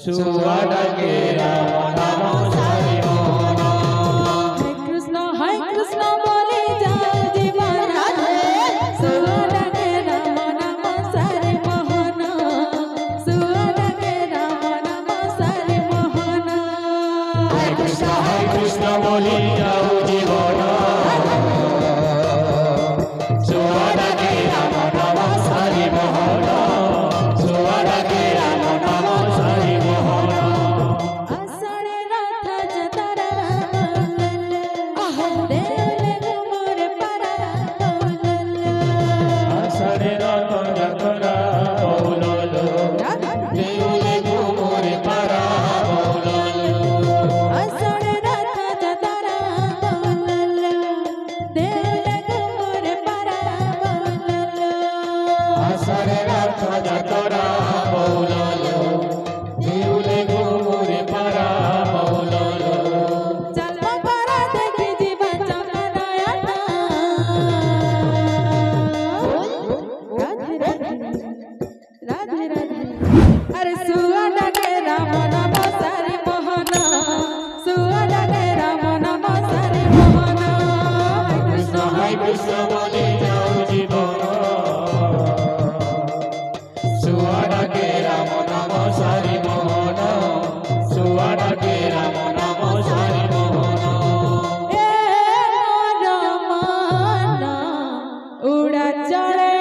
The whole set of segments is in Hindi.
सुवाड़ा के राम नाम सारी मोहना। हाय कृष्ण बोले जाओ जीवन राधे सुवाड़ा के राम नाम सारी मोहना सुवाड़ा के राम नाम सारी मोहना। हाय कृष्ण बोले जाओ जीवन सुवाड़ा के राम नाम सारी मोहना सुवाड़ा के राम नाम सारी मोहना। असरे रथ जतरा देवले घुमर परा असरे रथ जतरा बोललो देवले घुमर परा बोललो। असरे रथ जतरा देवले घुमर परा असरे रथ जतरा बोललो देवले घुमर परा बोललो। चल परा देखी जीवन चमनायाता राधे राधे राधे राधे। अरे सुवाड़ा के राम नाम सारी मोहना सुवाड़ा के राम नाम सारी मोहना। हाय कृष्ण बोले जाओ जीवन सुवाड़ा के राम नाम सारी मोहना सुवाड़ा के राम नाम सारी मोहना। ए रमाना उड़ा चढ़े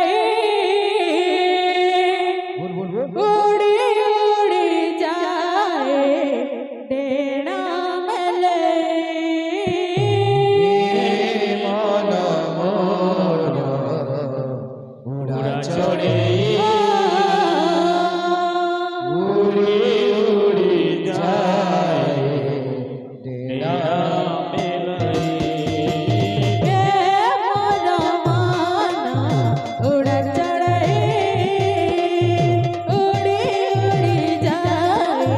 उड़ी उड़ी जाए डेरा मेले। मन मोर उड़ा चढ़े उड़ी उड़ी जाए डेरा मेलई। ए रमाना उड़ा चढ़े उड़ी उड़ी जाए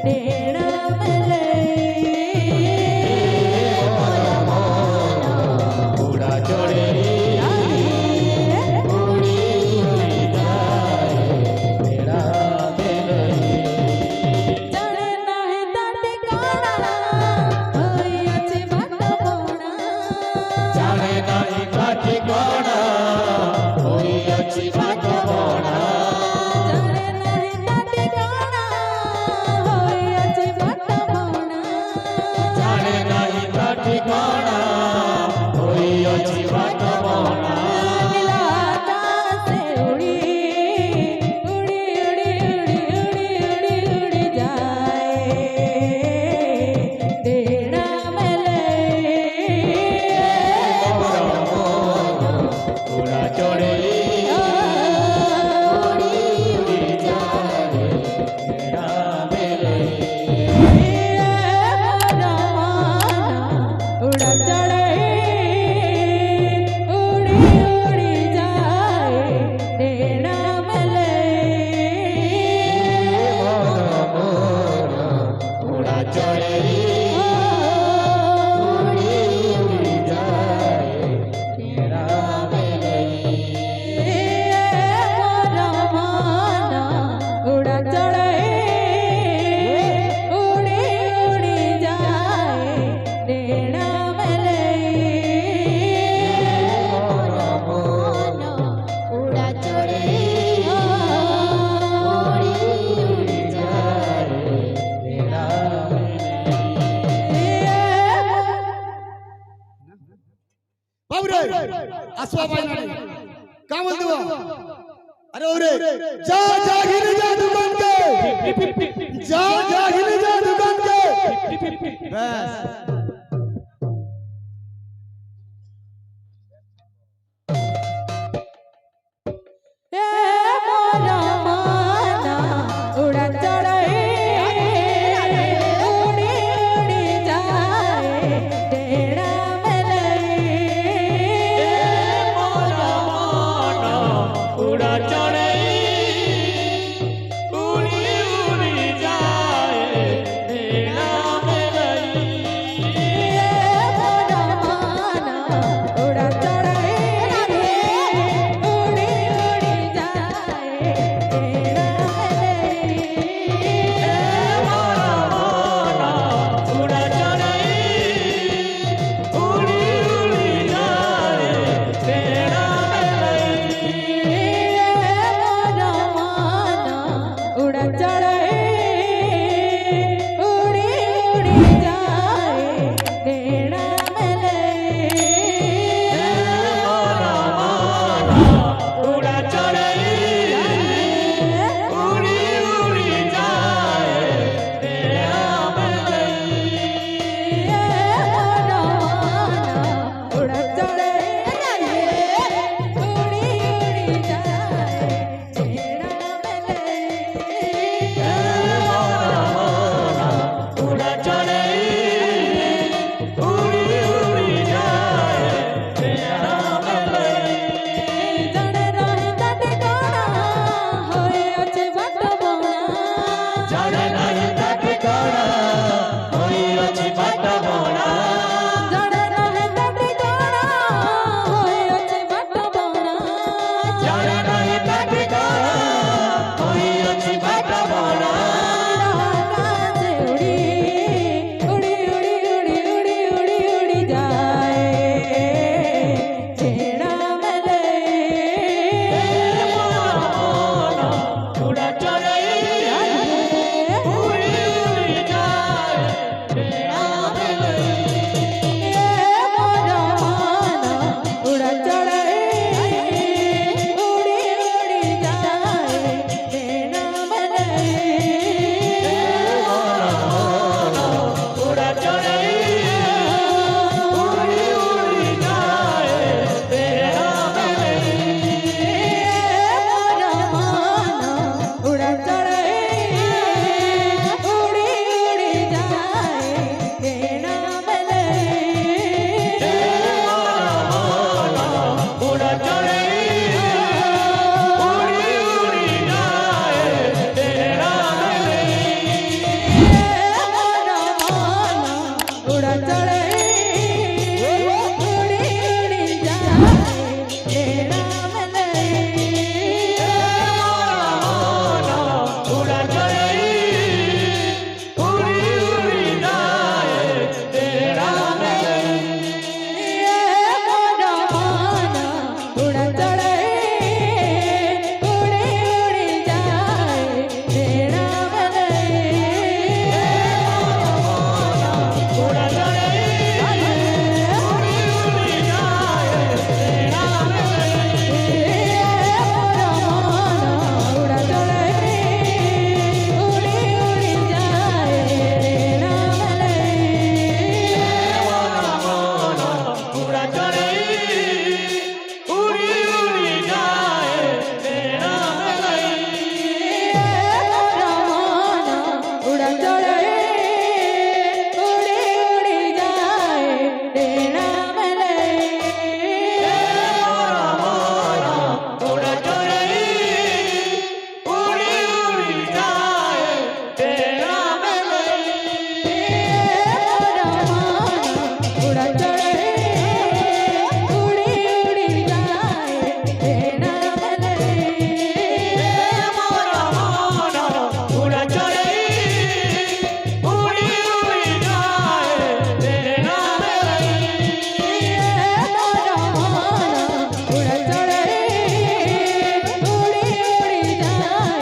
डेरा मेले। उड़ा चढ़े उड़ी उड़ी जाए डेरा मेलई। चढ़े नाही ताटे काना होई अछि बाट बोना। जाने नाही काठी कोणा होई अछि बाट बोणा। चढ़े नाही ताटे काना होई अछि बाट बोना। जाने नाही काठी कोणा होई अछि बाट बोणा। नीला आकाशे उड़ी उड़ी उड़ी उड़ी उड़ी उड़ी उड़ी जाए डेरा मेले। उड़ा चढ़े उड़ी उड़ी जाए डेरा मेलई। उड़ा चढ़े उड़ी उड़ी जाए डेरा मेले। उड़ा चढ़े उड़ी उड़ी जाए डेरा मेलई। रमाना उड़ा चढ़े उड़ी उड़ी जाए डेरा मेले। उड़ा चढ़े उड़ी उड़ी जाए डेरा बाबरे आसवा पाहिजे का म्हणतो अरे ओरे जा जा घेऊन जा दुकान के जा जा घेऊन जा दुकान के बस रमाना उड़ा चढ़े उड़ी उड़ी जाए डेरा मेले। उड़ा चढ़े उड़ी उड़ी जाए डेरा मेलई।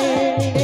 जाए